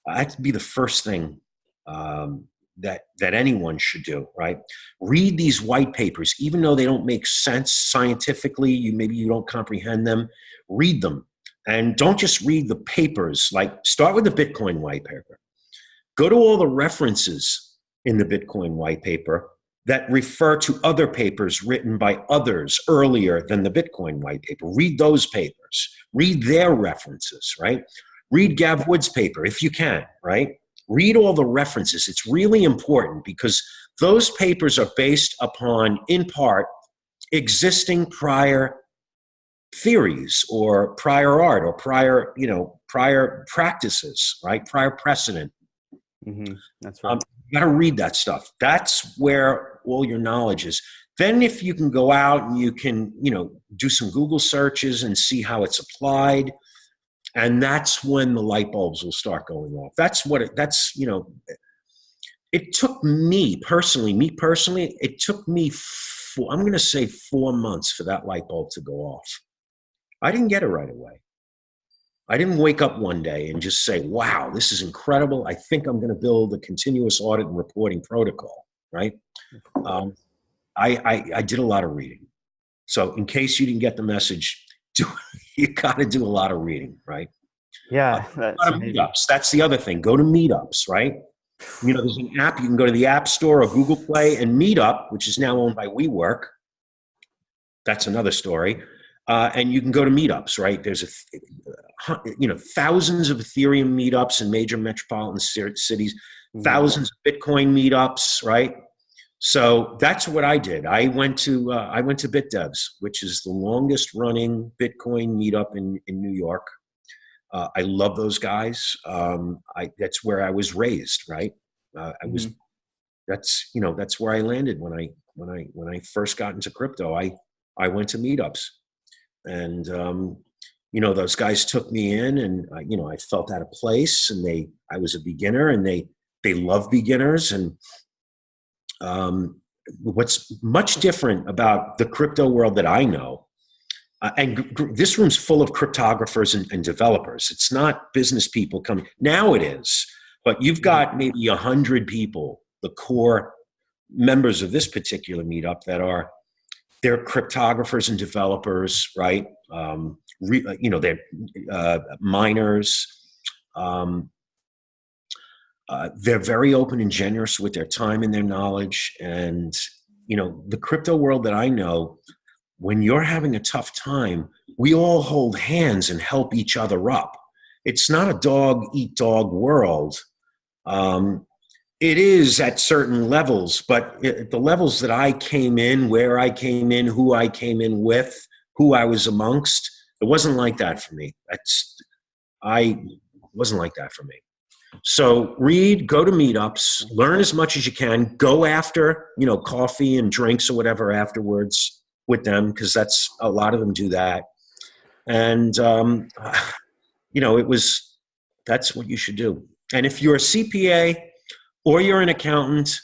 that'd be the first thing that anyone should do, right? Read these white papers, even though they don't make sense scientifically, maybe you don't comprehend them, read them. And don't just read the papers, like start with the Bitcoin white paper. Go to all the references in the Bitcoin white paper that refer to other papers written by others earlier than the Bitcoin white paper. Read those papers, read their references, right? Read Gav Wood's paper if you can, right? Read all the references. It's really important because those papers are based upon, in part, existing prior theories or prior art or prior practices, right? Prior precedent. Mm-hmm. That's right. You got to read that stuff. That's where all your knowledge is. Then if you can go out and you can, do some Google searches and see how it's applied, and that's when the light bulbs will start going off. It took me personally, it took me, I'm going to say 4 months for that light bulb to go off. I didn't get it right away. I didn't wake up one day and just say, wow, this is incredible. I think I'm going to build a continuous audit and reporting protocol, right? I did a lot of reading. So in case you didn't get the message, you got to do a lot of reading, right? Yeah. Meetups. That's the other thing. Go to meetups, right? There's an app. You can go to the App Store or Google Play, and Meetup, which is now owned by WeWork. That's another story. And you can go to meetups, right? There's thousands of Ethereum meetups in major metropolitan cities, thousands of Bitcoin meetups, right? So that's what I did. I went to BitDevs, which is the longest running Bitcoin meetup in New York. I love those guys. That's where I was raised, right? That's where I landed when I first got into crypto. I went to meetups. And, those guys took me in and, I felt out of place and I was a beginner and they love beginners. And what's much different about the crypto world that I know, and this room's full of cryptographers and developers. It's not business people coming. Now it is, but you've got maybe 100 people, the core members of this particular meetup that they're cryptographers and developers, right? They're miners. They're very open and generous with their time and their knowledge. And, the crypto world that I know, when you're having a tough time, we all hold hands and help each other up. It's not a dog eat dog world. It is at certain levels, but at the levels that I came in, where I came in, who I came in with, who I was amongst, it wasn't like that for me. It wasn't like that for me. So read, go to meetups, learn as much as you can, go after, coffee and drinks or whatever afterwards with them, because that's a lot of them do that. And, that's what you should do. And if you're a CPA or you're an accountant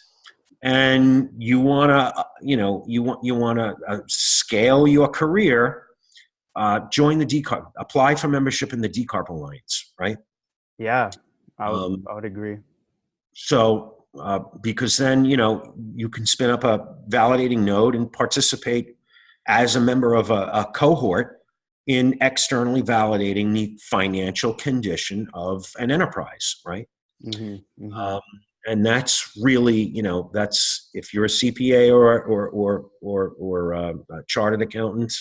and you want to, scale your career, join the DCARPE, apply for membership in the DCARPE Alliance, right? Yeah, I would agree. So, because then, you can spin up a validating node and participate as a member of a cohort in externally validating the financial condition of an enterprise, right? Mm-hmm, mm-hmm. And that's really, that's if you're a CPA or a chartered accountant,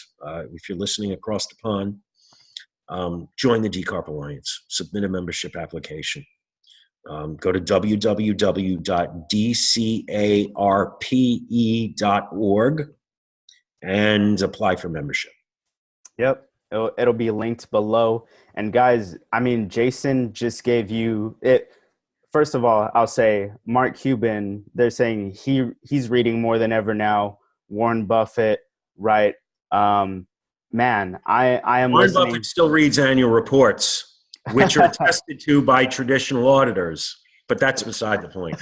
if you're listening across the pond, join the DCARPE Alliance, submit a membership application. Go to www.dcarpe.org and apply for membership. Yep. It'll be linked below. And guys, Jason just gave you it. First of all, I'll say Mark Cuban, they're saying he's reading more than ever now. Warren Buffett, right? Man, I am Warren listening. Buffett still reads annual reports, which are attested to by traditional auditors, but that's beside the point.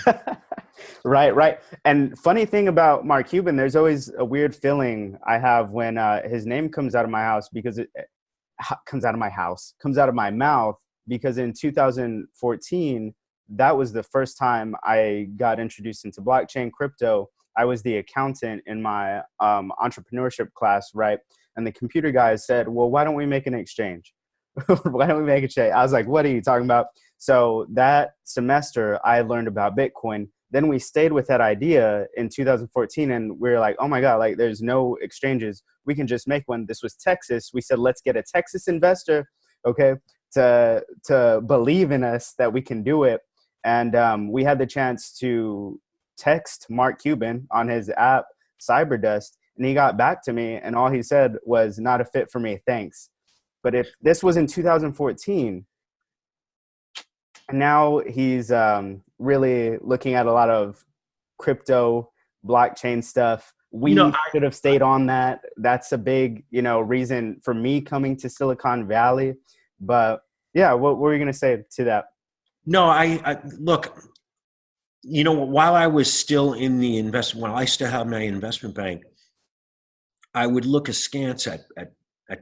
Right. And funny thing about Mark Cuban, there's always a weird feeling I have when his name comes out of my house, because it comes out of my mouth, because in 2014, that was the first time I got introduced into blockchain crypto. I was the accountant in my entrepreneurship class, right? And the computer guys said, well, why don't we make an exchange? Why don't we make a change? I was like, what are you talking about? So that semester, I learned about Bitcoin. Then we stayed with that idea in 2014, and we were like, oh my God, like there's no exchanges. We can just make one. This was Texas. We said, let's get a Texas investor, okay, to believe in us that we can do it. And we had the chance to text Mark Cuban on his app, Cyberdust, and he got back to me, and all he said was, not a fit for me, thanks. But if this was in 2014, and now he's really looking at a lot of crypto, blockchain stuff. We should have stayed on that. That's a big, reason for me coming to Silicon Valley. But yeah, what were you going to say to that? No, I look, while I was still in the investment, while I still have my investment bank, I would look askance at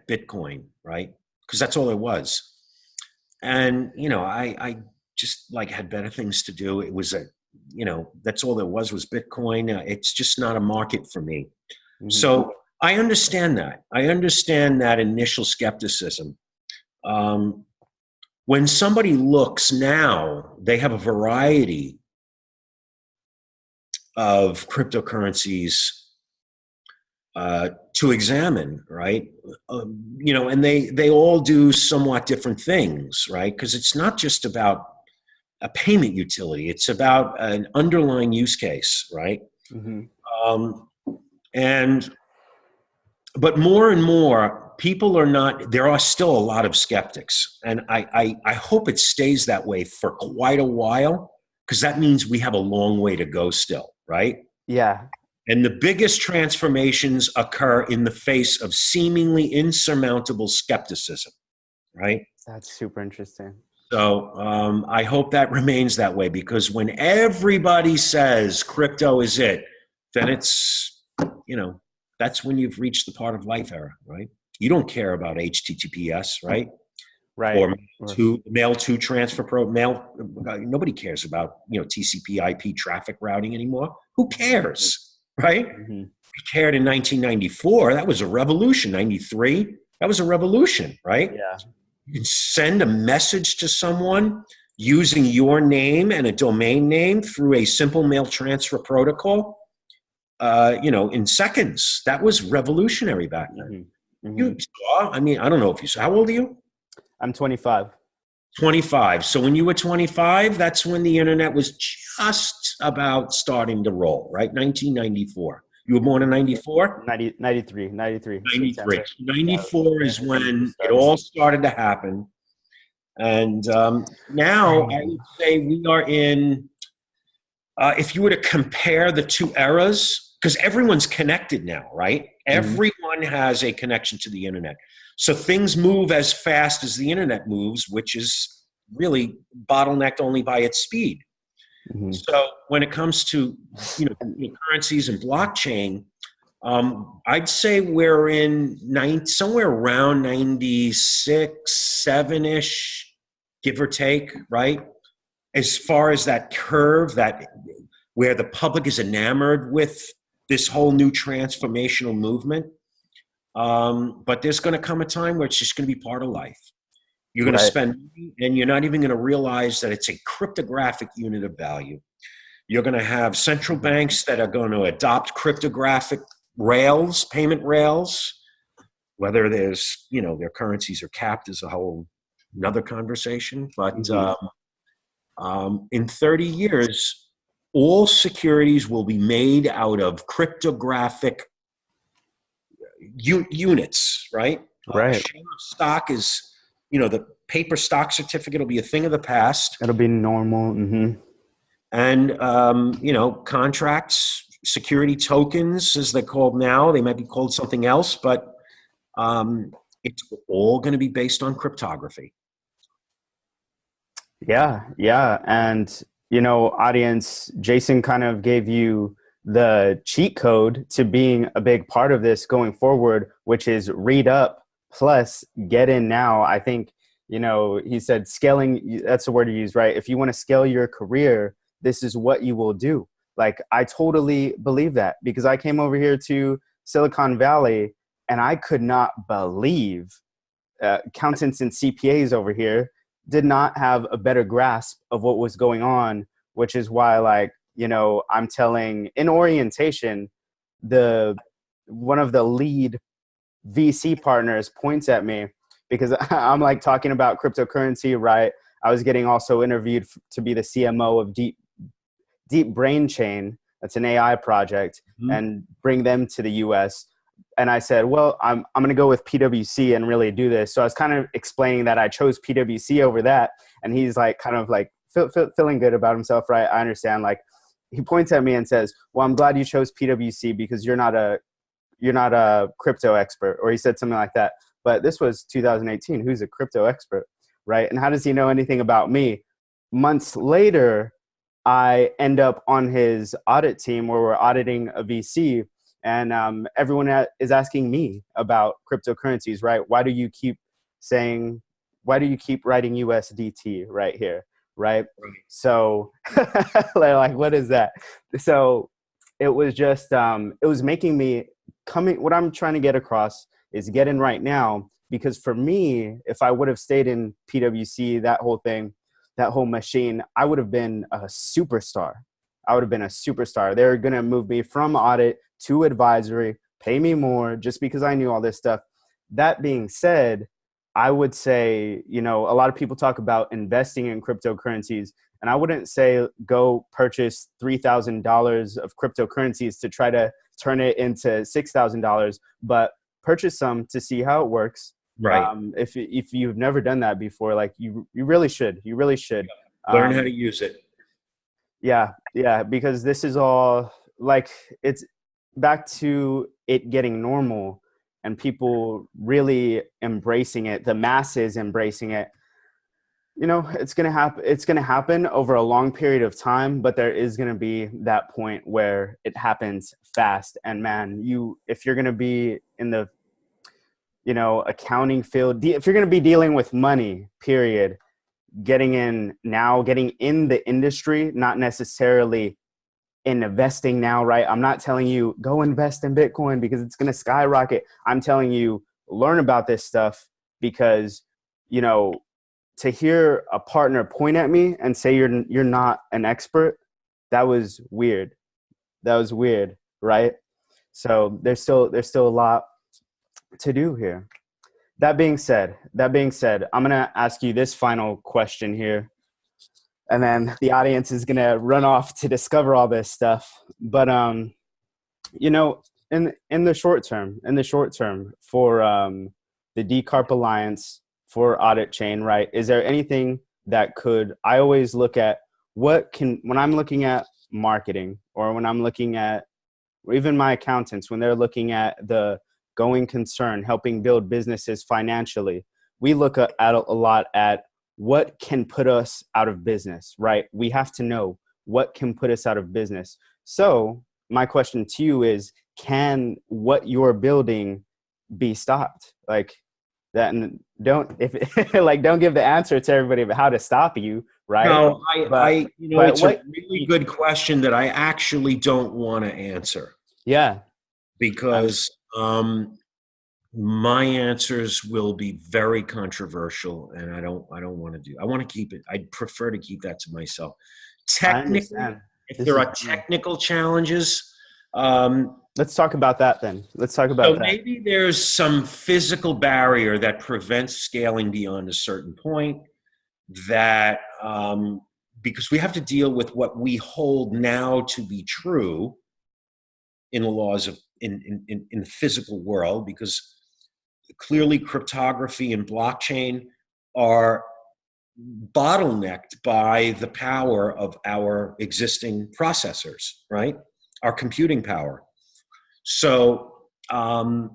Bitcoin, right? Because that's all it was. And, I just had better things to do. It was that's all there was Bitcoin. It's just not a market for me. Mm-hmm. So I understand that. I understand that initial skepticism. When somebody looks now, they have a variety of cryptocurrencies to examine, right? And they all do somewhat different things, right? Because it's not just about a payment utility; it's about an underlying use case, right? Mm-hmm. But more and more people are not. There are still a lot of skeptics, and I hope it stays that way for quite a while, because that means we have a long way to go still, right? Yeah. And the biggest transformations occur in the face of seemingly insurmountable skepticism, right? That's super interesting. So I hope that remains that way, because when everybody says crypto is it, then it's, that's when you've reached the part of life era, right? You don't care about HTTPS, right? Right. or mail to transfer nobody cares about, TCP/IP traffic routing anymore. Who cares, right? Mm-hmm. We cared in 1994. That was a revolution. 93. That was a revolution, right? Yeah. You can send a message to someone using your name and a domain name through a simple mail transfer protocol, in seconds. That was revolutionary back then. Mm-hmm. Mm-hmm. You saw, I don't know if you saw, how old are you? I'm 25. 25. So when you were 25, that's when the internet was just about starting to roll, right? 1994. You were born in 94? 93. 93. 94 is when it all started to happen. And now I would say we are in, if you were to compare the two eras, because everyone's connected now, right? Mm-hmm. Everyone has a connection to the internet. So things move as fast as the internet moves, which is really bottlenecked only by its speed. Mm-hmm. So when it comes to currencies and blockchain, I'd say we're in somewhere around 96, 7-ish, give or take, right? As far as that curve, where the public is enamored with this whole new transformational movement. But there's going to come a time where it's just going to be part of life. You're going to spend money, and you're not even going to realize that it's a cryptographic unit of value. You're going to have central banks that are going to adopt cryptographic rails, payment rails. Whether there's, their currencies are capped is a whole another conversation. But in 30 years, all securities will be made out of cryptographic units, right? Right. Share of stock is, the paper stock certificate will be a thing of the past. It'll be normal. Mm-hmm. And, contracts, security tokens, as they're called now, they might be called something else, but it's all going to be based on cryptography. Yeah. And, audience, Jason kind of gave you the cheat code to being a big part of this going forward, which is read up plus get in now. I think, he said scaling, that's the word to use, right? If you want to scale your career, this is what you will do. Like, I totally believe that, because I came over here to Silicon Valley and I could not believe accountants and CPAs over here did not have a better grasp of what was going on, which is why, I'm telling in orientation, one of the lead VC partners points at me because I'm talking about cryptocurrency, right? I was getting also interviewed to be the CMO of Deep Brain Chain. That's an AI project, and bring them to the US. And I said, well, I'm going to go with PwC and really do this. So I was kind of explaining that I chose PwC over that. And he's feeling good about himself, right? I understand. He points at me and says, well, I'm glad you chose PwC because you're not a crypto expert, or he said something like that. But this was 2018. Who's a crypto expert, right? And how does he know anything about me? Months later, I end up on his audit team where we're auditing a VC, and everyone is asking me about cryptocurrencies, right? Why do you keep writing USDT right here, right? So what is that? So it was just, it was making me what I'm trying to get across is get in right now, because for me, if I would have stayed in PwC, that whole machine, I would have been a superstar. They're going to move me from audit to advisory, pay me more just because I knew all this stuff. That being said, I would say, a lot of people talk about investing in cryptocurrencies, and I wouldn't say go purchase $3,000 of cryptocurrencies to try to turn it into $6,000, but purchase some to see how it works. Right. If you've never done that before, you really should. You really should learn how to use it. Yeah, because this is all it's back to it getting normal and people really embracing it, the masses embracing it. It's going to happen over a long period of time, but there is going to be that point where it happens fast. And man, if you're going to be accounting field, if you're going to be dealing with money, period, getting in the industry, not necessarily in investing now, right? I'm not telling you go invest in Bitcoin because it's going to skyrocket. I'm telling you learn about this stuff because, to hear a partner point at me and say you're not an expert, that was weird. Right? So there's still a lot to do here. That being said, I'm going to ask you this final question here, and then the audience is going to run off to discover all this stuff. But, in the short term for the DCARPE Alliance, for Auditchain, right? Is there anything that I always look at when I'm looking at marketing, or when I'm looking at, or even my accountants, when they're looking at the going concern, helping build businesses financially, we look at a lot at what can put us out of business, right? We have to know what can put us out of business. So my question to you is, can what you're building be stopped? Like that, and don't give the answer to everybody about how to stop you, right? No, it's a really good question that I actually don't want to answer. Yeah. Because my answers will be very controversial, and I don't want to do. I want to keep it. I'd prefer to keep that to myself. Technically, if there are technical challenges, let's talk about that then. So maybe there's some physical barrier that prevents scaling beyond a certain point. That because we have to deal with what we hold now to be true in the laws of in the physical world, because clearly cryptography and blockchain are bottlenecked by the power of our existing processors, right? Our computing power. So, and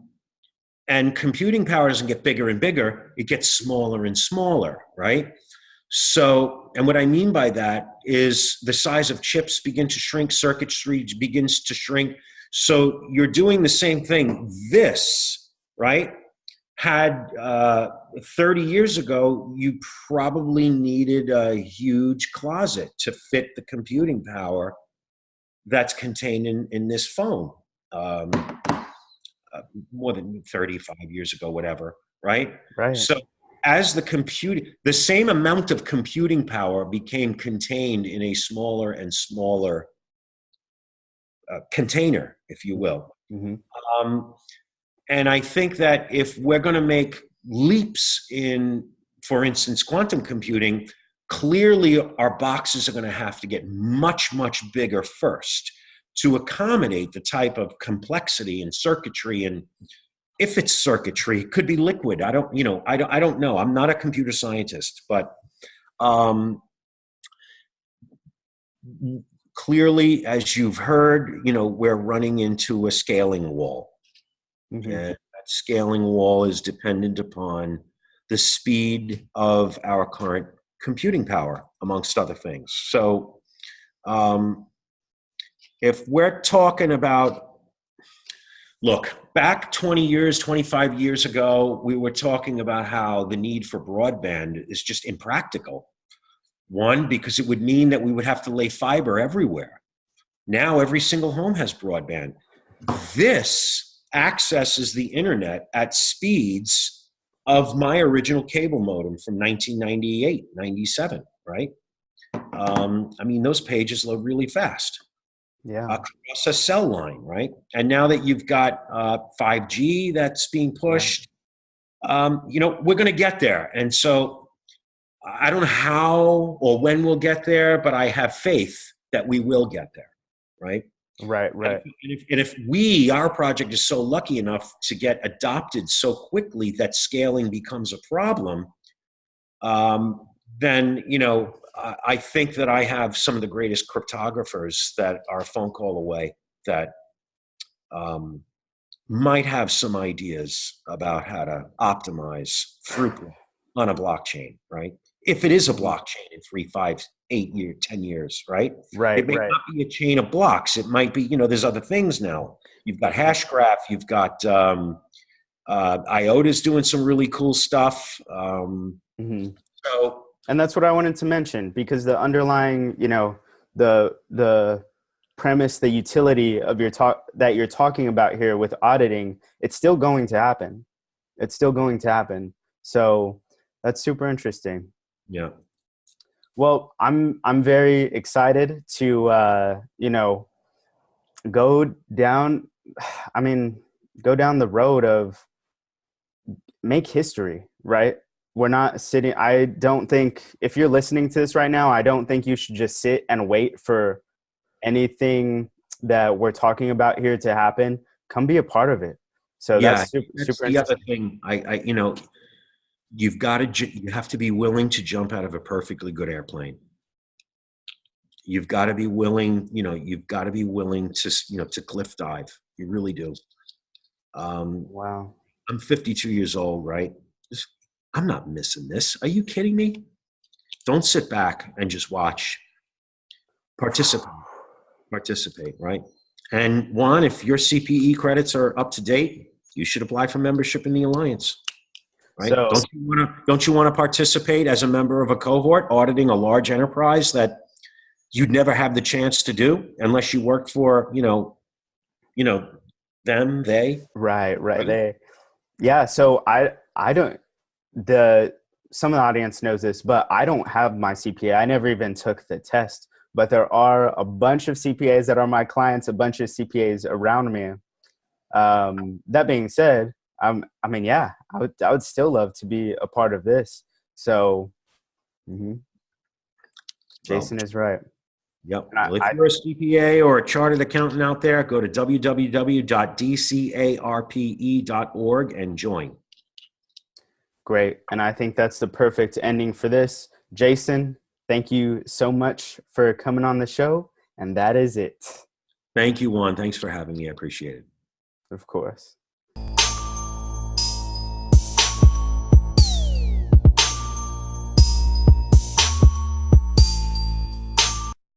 computing power doesn't get bigger and bigger, it gets smaller and smaller, right? So, and what I mean by that is the size of chips begin to shrink, circuitry begins to shrink. So you're doing the same thing. This, right, had 30 years ago, you probably needed a huge closet to fit the computing power that's contained in this phone. More than 35 years ago, whatever, right? Right. So as the same amount of computing power became contained in a smaller and smaller container, if you will. Mm-hmm. And I think that if we're going to make leaps in, for instance, quantum computing, clearly our boxes are going to have to get much, much bigger first to accommodate the type of complexity and circuitry. And if it's circuitry, it could be liquid. I don't know. I'm not a computer scientist, but clearly, as you've heard, we're running into a scaling wall. Mm-hmm. And that scaling wall is dependent upon the speed of our current computing power, amongst other things. So if we're talking about, look, back 20 years, 25 years ago, we were talking about how the need for broadband is just impractical. One, because it would mean that we would have to lay fiber everywhere. Now every single home has broadband. This accesses the internet at speeds of my original cable modem from 1998, 97, right? Those pages load really fast. Yeah. Across a cell line, right? And now that you've got 5G that's being pushed, we're going to get there. And so I don't know how or when we'll get there, but I have faith that we will get there, right? Right. And if our project is so lucky enough to get adopted so quickly that scaling becomes a problem, then, I think that I have some of the greatest cryptographers that are a phone call away that might have some ideas about how to optimize throughput on a blockchain, right? If it is a blockchain in 3, 5, 8 years, 10 years, right? Right. It may not be a chain of blocks. It might be, there's other things now. You've got Hashgraph, you've got IOTA's doing some really cool stuff. Hmm. So And that's what I wanted to mention, because the underlying, the premise, the utility of your talk that you're talking about here with auditing, it's still going to happen. It's still going to happen. So that's super interesting. yeah, Well, I'm very excited to go down. I mean, go down the road of make history, right? We're not sitting. I don't think, if you're listening to this right now, I don't think you should just sit and wait for anything that we're talking about here to happen. Come be a part of it. So yeah. that's super, That's super the other interesting. thing. You have to be willing to jump out of a perfectly good airplane. You've got to be willing. You've got to be willing to cliff dive. You really do. Wow. I'm 52 years old, right? I'm not missing this. Are you kidding me? Don't sit back and just watch. Participate, right? And Juan, if your CPE credits are up to date, you should apply for membership in the Alliance, right? So Don't you want to participate as a member of a cohort auditing a large enterprise that you'd never have the chance to do unless you work for, them, they, right, right? yeah. So I don't, some of the audience knows this, but I don't have my CPA. I never even took the test, but there are a bunch of CPAs that are my clients, a bunch of CPAs around me. That being said, yeah, I would still love to be a part of this. So, mhm, Well, Jason is right. yep. And Well, if you're a CPA or a chartered accountant out there, go to www.dcarpe.org and join. great. And I think that's the perfect ending for this. Jason, thank you so much for coming on the show. And that is it. Thank you, Juan. Thanks for having me. I appreciate it. Of course.